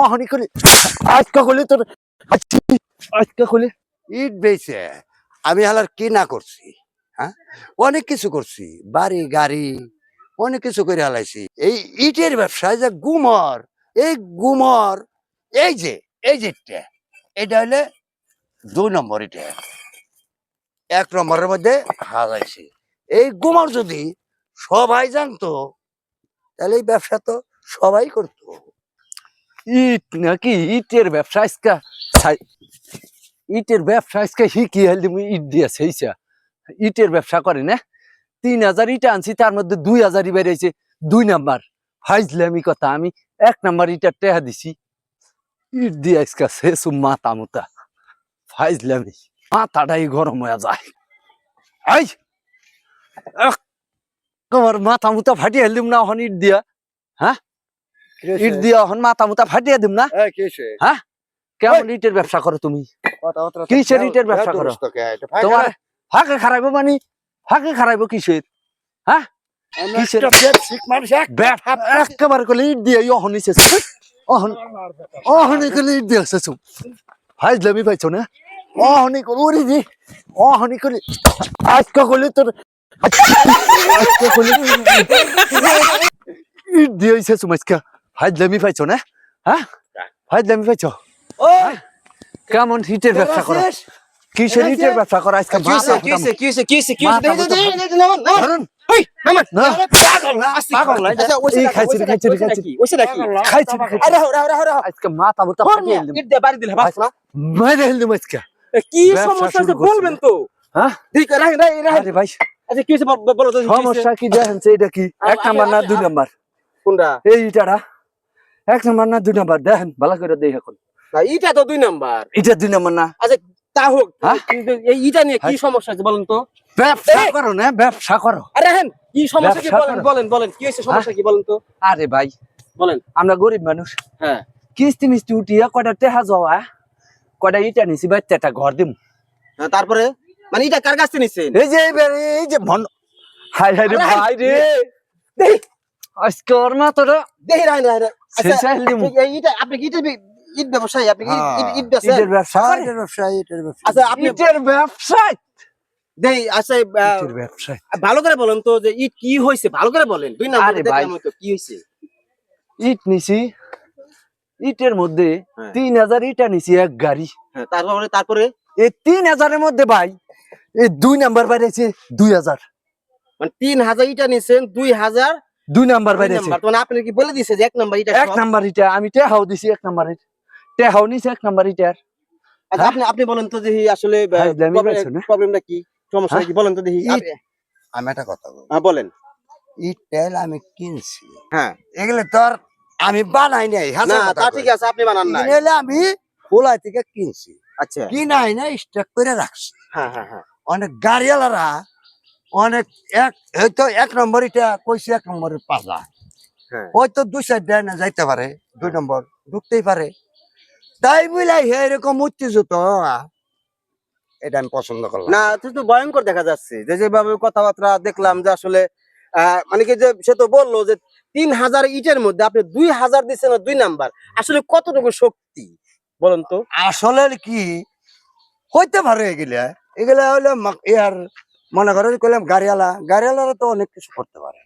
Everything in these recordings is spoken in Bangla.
অহনি করে আজকা করলে তোর আজকা করলে ইট বেচে আমি হালার কি না করছি, হ্যাঁ অনেক কিছু করছি, বাড়ি গাড়ি অনেক কিছু করে হালাইছি। এই ইটের ব্যবসায় যে গুমর, এই গুমর এই যে এটা হলে 2 নম্বর, এটা 1 নম্বরের মধ্যে হারাইছি। এই গুমর যদি সবাই জানতো তাহলে এই ব্যবসা তো সবাই করতো। ইট নাকি ইটের ব্যবসা আজকা ইটের ব্যবসা আজকে শিখি হল তুমি ইট দিয়ে সেইছা ইটের ব্যবসা করে না 3000 ইটা আনছি তার মধ্যে 2000 বেরিয়েছে 2 নাম্বার ফাইজলামি কথা আমি 1 নাম্বার ইটার টেহা দিছি ইট দিয়ে আজকা শেষ মাথা মুতা ফাইজলামি মাথাটাই গরম হয়ে যায় এই তোমার মাথা মুতা ফাটিয়ে হলিম না এখন ইট দিয়া হ্যাঁ ইট দিয়া এখন মাথা মুতা ফাটিয়ে দিম না হ্যাঁ কেমন ইটের ব্যবসা করো তুমি কিসের ইটের ব্যবসা করো তোমার ফাঁকে খারাইবো মানে ফাঁকে খারাইবো কিসের হ্যাঁ কিসের একেবারে করলে ইট দিয়ে অহনি শেষ অহনি করলে ইট দিয়ে শেষ ফাইজলামি পাইছো না অহনি করে ওরে দি অহনি করে আজকা করলে তোর আজকা করলে ইট দিয়ে শেষ আজকা ফাইজলামি পাইছো না হ্যাঁ ফাইজলামি পাইছো কেমন হিটের ব্যবসা করো কিসের হিটের ব্যবসা করো আজকে মাথা মুতা কি সমস্যা আছে বলবেন তো? হ্যাঁ ঠিক আছে আরে ভাই আচ্ছা কি হইছে বলো তো সমস্যা কি দেখেন এটা কি 1 নাম্বার না 2 নাম্বার কোনটা? এইটারা 1 নাম্বার না 2 নাম্বার দেখেন ভালো করে দেখ এখন না এটা তো 2 নাম্বার। এটা 2 নাম্বার না। আচ্ছা তা হোক কিন্তু এই ইটা নিয়ে কি সমস্যা আছে বলেন তো? ব্যবসা করো না ব্যবসা করো। আরে হেন কি সমস্যা কি বলেন কি হইছে সমস্যা কি বলেন তো? আরে ভাই বলেন আমরা গরিব মানুষ হ্যাঁ কিস্তি মিস্তি উঠিয়া কয়টা টেহা যাওয়া কয়টা ইটা নিছি বাচ্চাটা ঘর দিম তারপরে মানে এটা কার কাছে নিছেন? এই যে মন হাই হাই রে ভাই রে দেই আজকে ওর মা তোরা দেই রাই আচ্ছা এইটা আপনি কি ইট ব্যবসায়ী আপনি কি ইট ব্যবসা ইটের ব্যবসা ইটের ব্যবসা আচ্ছা আপনি ইটের ব্যবসা দেই আচ্ছা ইটের ব্যবসা ভালো করে বলেন তো যে ইট কি হইছে ভালো করে বলেন 2 নাম্বার দেখলাম তো কি হইছে? ইট নিছি ইটের মধ্যে 3000 ইটা নিছি এক গাড়ি হ্যাঁ তারপরে এই 3000 এর মধ্যে ভাই এই 2 নাম্বার বাইরেছে 2000 মানে 3000 ইটা নিছেন 2000 2 নাম্বার বাইরেছে মানে আপনি কি বলে দিছে যে 1 নাম্বার ইটা 1 নাম্বার ইটা আমি টেহাও দিছি 1 নাম্বারের টেহাও নিছি 1 নাম্বার ইটার। আচ্ছা আপনি বলেন তো যে আসলে প্রবলেমটা কি সমস্যা কি বলেন তো দেখি আমি একটা কথা বলি। হ্যাঁ বলেন। ইট তেল আমি কিনছি, হ্যাঁ এগুলো তোর আমি বানাই নাই। না তা ঠিক আছে আপনি বানান নাই, এগুলো আমি খোলাই থেকে কিনছি। আচ্ছা কিনাই না স্টক করে রাখছি। হ্যাঁ হ্যাঁ হ্যাঁ অনেক গাড়িওয়ালারা অনেক হয়তো 1 নম্বর ইটা কইছে 1 নম্বরের পাজা হয়তো 2-4 দেয় না যাইতে পারে 2 নম্বর ঢুকতেই পারে, তাই বুঝলাই এরকম উত্তেজিত এটা আমি পছন্দ করলাম না। তো ভয়ঙ্কর দেখা যাচ্ছে যে যেভাবে কথাবার্তা দেখলাম যে আসলে মানে কি যে সে তো বললো যে 3000 ইটের মধ্যে আপনি 2000 দিচ্ছেন 2 নাম্বার, আসলে কতটুকু শক্তি বলেন তো? আসলে কি হইতে পারে এগুলা এগুলা হলো ইয়ার মনে করেন কইলাম গাড়িওয়ালারা তো অনেক কিছু করতে পারে,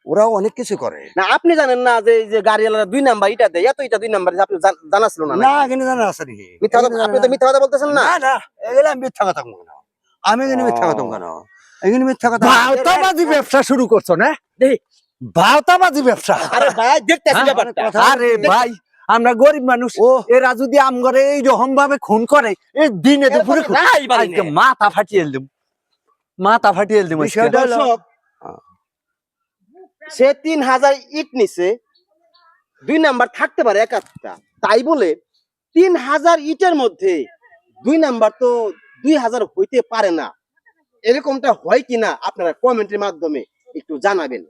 ওরাও অনেক কিছু করে না। আপনি জানেন না যে এই যে গাড়িওয়ালারা 2 নাম্বার ইটা দেয়, এত ইটা 2 নাম্বার আপনি জানা ছিল না? না কিন্তু জানা আছে নাকি? মিথ্যা কথা আপনি তো মিথ্যা কথা বলতেছেন না। না এগুলা মিথ্যা কথা বলবো না আমি, কিন্তু মিথ্যা কথা বলবো না, এগুলো মিথ্যা কথা। ভাওতাবাজি ব্যবসা শুরু করছো না? দেখি ভাওতাবাজি ব্যবসা। আরে ভাই দেখতেছি ব্যাপারটা। আরে ভাই আমরা গরিব মানুষ, এরা যদি আমগরে এই রকম ভাবে খুন করে এই দিনে দুপুরে আজকে মাথা ফাটিয়ে দিলাম দর্শক, সে 3000 ইট নিছে 2 নাম্বার থাকতে পারে এক একটা, তাই বলে 3000 ইটের মধ্যে 2 নাম্বার তো 2000 হইতে পারে না। এরকমটা হয় কিনা আপনারা কমেন্টের মাধ্যমে একটু জানাবেন।